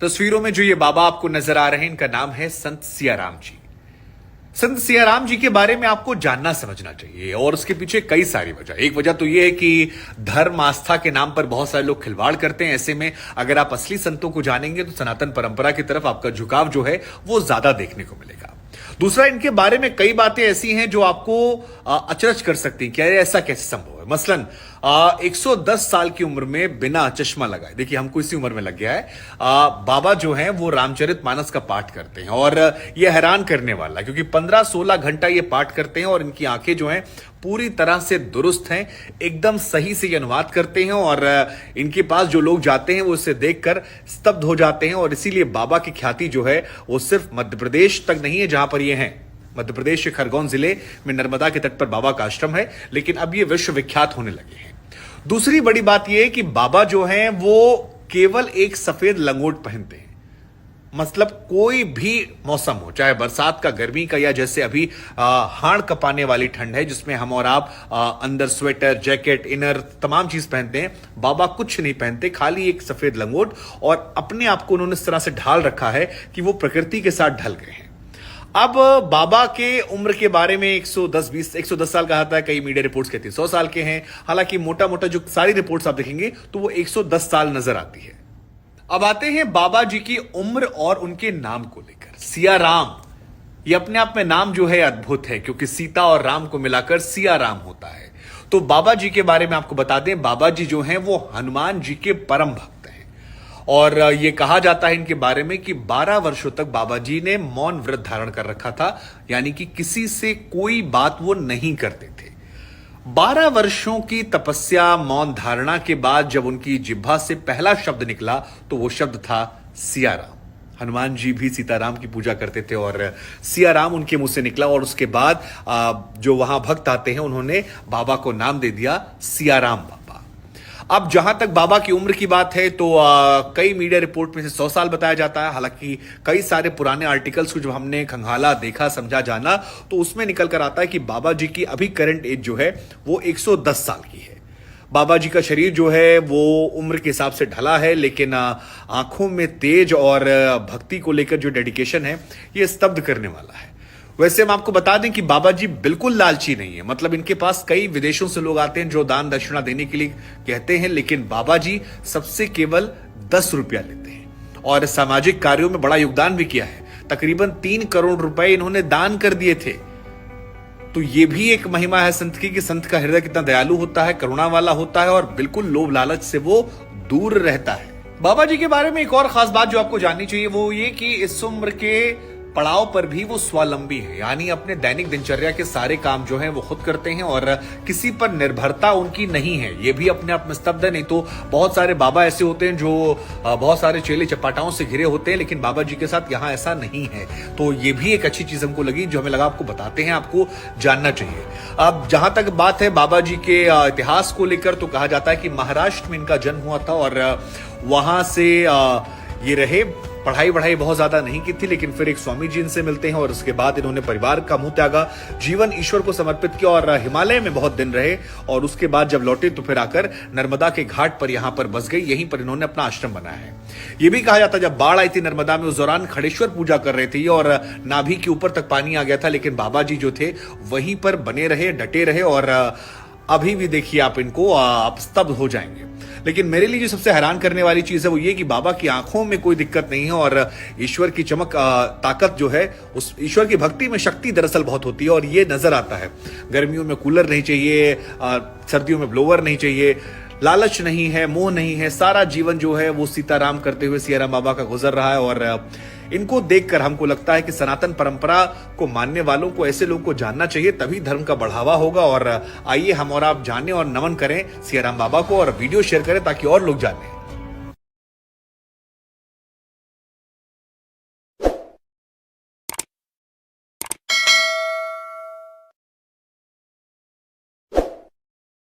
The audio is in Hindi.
तस्वीरों में जो ये बाबा आपको नजर आ रहे हैं, इनका नाम है संत सियाराम जी। संत सियाराम जी के बारे में आपको जानना समझना चाहिए और उसके पीछे कई सारी वजह। एक वजह तो यह है कि धर्म आस्था के नाम पर बहुत सारे लोग खिलवाड़ करते हैं। ऐसे में अगर आप असली संतों को जानेंगे तो सनातन परंपरा की तरफ आपका झुकाव जो है वो ज्यादा देखने को मिलेगा। दूसरा, इनके बारे में कई बातें ऐसी हैं जो आपको अचरज कर सकती हैं कि अरे ऐसा कैसे संभव है। मसलन 110 साल की उम्र में बिना चश्मा लगाए, देखिए हमको इसी उम्र में लग गया है, बाबा जो हैं वो रामचरितमानस का पाठ करते हैं। और ये हैरान करने वाला है क्योंकि 15-16 घंटा ये पाठ करते हैं और इनकी आंखें जो हैं पूरी तरह से दुरुस्त हैं, एकदम सही से ये अनुवाद करते हैं। और इनके पास जो लोग जाते हैं वो इसे देखकर स्तब्ध हो जाते हैं। और इसीलिए बाबा की ख्याति जो है वो सिर्फ मध्य प्रदेश तक नहीं है जहां पर ये हैं। मध्य प्रदेश के खरगोन जिले में नर्मदा के तट पर बाबा का आश्रम है, लेकिन अब ये विश्व विख्यात होने लगे हैं। दूसरी बड़ी बात यह है कि बाबा जो हैं वो केवल एक सफेद लंगोट पहनते हैं। मतलब कोई भी मौसम हो, चाहे बरसात का, गर्मी का, या जैसे अभी हाड़ कपाने वाली ठंड है जिसमें हम और आप अंदर स्वेटर, जैकेट, इनर तमाम चीज पहनते हैं, बाबा कुछ नहीं पहनते, खाली एक सफेद लंगोट। और अपने आप को उन्होंने इस तरह से ढाल रखा है कि वो प्रकृति के साथ ढल गए हैं। अब बाबा के उम्र के बारे में 110 साल कहा था, कई मीडिया रिपोर्ट्स कहती है 100 साल के हैं। हालांकि मोटा मोटा जो सारी रिपोर्ट्स आप देखेंगे तो वो 110 साल नजर आती है। अब आते हैं बाबा जी की उम्र और उनके नाम को लेकर। सियाराम, ये अपने आप में नाम जो है अद्भुत है क्योंकि सीता और राम को मिलाकर सियाराम होता है। तो बाबा जी के बारे में आपको बता दें, बाबा जी जो हैं वो हनुमान जी के परम भक्त हैं। और ये कहा जाता है इनके बारे में कि 12 वर्षों तक बाबा जी ने मौन व्रत धारण कर रखा था, यानी कि किसी से कोई बात वो नहीं करते थे। 12 वर्षों की तपस्या, मौन धारणा के बाद जब उनकी जिह्वा से पहला शब्द निकला तो वो शब्द था सियाराम। हनुमान जी भी सीताराम की पूजा करते थे और सियाराम उनके मुंह से निकला। और उसके बाद जो वहां भक्त आते हैं उन्होंने बाबा को नाम दे दिया सियाराम बाबा। अब जहां तक बाबा की उम्र की बात है तो कई मीडिया रिपोर्ट में से 100 साल बताया जाता है। हालांकि कई सारे पुराने आर्टिकल्स को जब हमने खंगाला, देखा, समझा, जाना तो उसमें निकल कर आता है कि बाबा जी की अभी करंट एज जो है वो 110 साल की है। बाबा जी का शरीर जो है वो उम्र के हिसाब से ढला है, लेकिन आंखों में तेज और भक्ति को लेकर जो डेडिकेशन है ये स्तब्ध करने वाला है। वैसे हम आपको बता दें कि बाबा जी बिल्कुल लालची नहीं है। मतलब इनके पास कई विदेशों से लोग आते हैं जो दान दक्षिणा देने के लिए कहते हैं, लेकिन बाबा जी सबसे केवल 10 रुपया लेते हैं और सामाजिक कार्यों में बड़ा योगदान भी किया है। तकरीबन 3 करोड़ रुपए इन्होंने दान कर दिए थे। तो ये भी एक महिमा है संत की कि संत का हृदय कितना दयालु होता है, करुणा वाला होता है और बिल्कुल लोभ लालच से वो दूर रहता है। बाबा जी के बारे में एक और खास बात जो आपको जाननी चाहिए वो ये कि इस उम्र के पड़ाव पर भी वो स्वावलंबी है, यानी अपने दैनिक दिनचर्या के सारे काम जो हैं वो खुद करते हैं और किसी पर निर्भरता उनकी नहीं है। ये भी अपने आप में स्तब्ध है। नहीं तो बहुत सारे बाबा ऐसे होते हैं जो बहुत सारे चेले चपाटाओं से घिरे होते हैं, लेकिन बाबा जी के साथ यहाँ ऐसा नहीं है। तो ये भी एक अच्छी चीज हमको लगी जो हमें लगा आपको बताते हैं, आपको जानना चाहिए। अब जहां तक बात है बाबा जी के इतिहास को लेकर तो कहा जाता है कि महाराष्ट्र में इनका जन्म हुआ था और वहां से ये रहे। पढ़ाई वढ़ाई बहुत ज्यादा नहीं की थी, लेकिन फिर एक स्वामी जी इनसे मिलते हैं और उसके बाद इन्होंने परिवार का मुंह त्यागा, जीवन ईश्वर को समर्पित किया और हिमालय में बहुत दिन रहे। और उसके बाद जब लौटे तो फिर आकर नर्मदा के घाट पर यहां पर बस गए। यहीं पर इन्होंने अपना आश्रम बनाया है। यह भी कहा जाता है जब बाढ़ आई थी नर्मदा में, उस दौरान खड़ेश्वर पूजा कर रहे थे और नाभि के ऊपर तक पानी आ गया था, लेकिन बाबा जी जो थे वहीं पर बने रहे, डटे रहे। और अभी भी देखिए आप इनको, आप स्तब्ध हो जाएंगे। लेकिन मेरे लिए जो सबसे हैरान करने वाली चीज है वो ये कि बाबा की आंखों में कोई दिक्कत नहीं है और ईश्वर की चमक, ताकत जो है, उस ईश्वर की भक्ति में शक्ति दरअसल बहुत होती है और ये नजर आता है। गर्मियों में कूलर नहीं चाहिए, सर्दियों में ब्लोवर नहीं चाहिए, लालच नहीं है, मोह नहीं है। सारा जीवन जो है वो सीताराम करते हुए सियाराम बाबा का गुजर रहा है। और इनको देखकर हमको लगता है कि सनातन परंपरा को मानने वालों को, ऐसे लोगों को जानना चाहिए, तभी धर्म का बढ़ावा होगा। और आइए हम और आप जानें और नमन करें सियाराम बाबा को और वीडियो शेयर करें ताकि और लोग जानें।